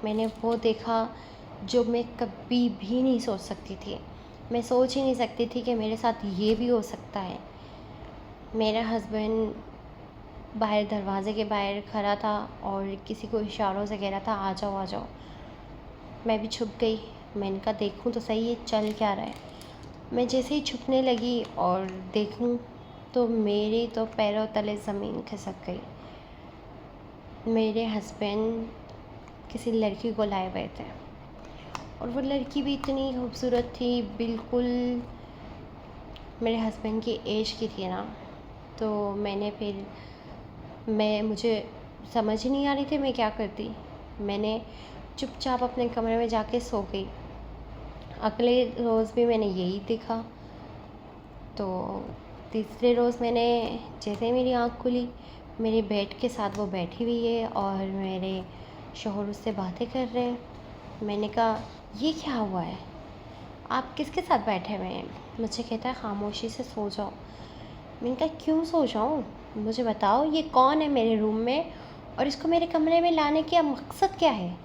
मैंने वो देखा जो मैं कभी भी नहीं सोच सकती थी। मैं सोच ही नहीं सकती थी कि मेरे साथ ये भी हो सकता है। मेरा हस्बैंड बाहर दरवाज़े के बाहर खड़ा था और किसी को इशारों से कह रहा था, आ जाओ आ जाओ। मैं भी छुप गई। मैंने कहा देखूं तो सही ये चल क्या रहा है। मैं जैसे ही छुपने लगी और देखूं तो मेरी तो पैरों तले ज़मीन खिसक गई। मेरे हस्बैंड किसी लड़की को लाए हुए थे और वो लड़की भी इतनी खूबसूरत थी, बिल्कुल मेरे हस्बैंड की एज की थी ना। तो मुझे समझ ही नहीं आ रही थी मैं क्या करती। मैंने चुपचाप अपने कमरे में जाके सो गई। अगले रोज़ भी मैंने यही देखा। तो तीसरे रोज़ मैंने जैसे ही मेरी आँख खुली, मेरे बेड के साथ वो बैठी हुई है और मेरे शौहर उससे बातें कर रहे हैं। मैंने कहा ये क्या हुआ है, आप किसके साथ बैठे हुए हैं? मुझे कहता है खामोशी से सो जाओ। मैंने कहा क्यों सो जाऊँ, मुझे बताओ ये कौन है मेरे रूम में और इसको मेरे कमरे में लाने का मकसद क्या है?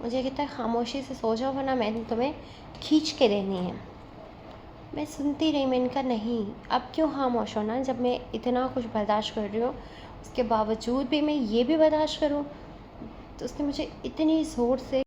मुझे कहता है खामोशी से सो जाओ वरना मैंने तुम्हें खींच के देनी है। मैं सुनती रही। मैंने कहा नहीं, अब क्यों खामोश होना, जब मैं इतना कुछ बर्दाश्त कर रही हूँ उसके बावजूद भी मैं ये भी बर्दाश्त करूँ। तो उसने मुझे इतनी ज़ोर से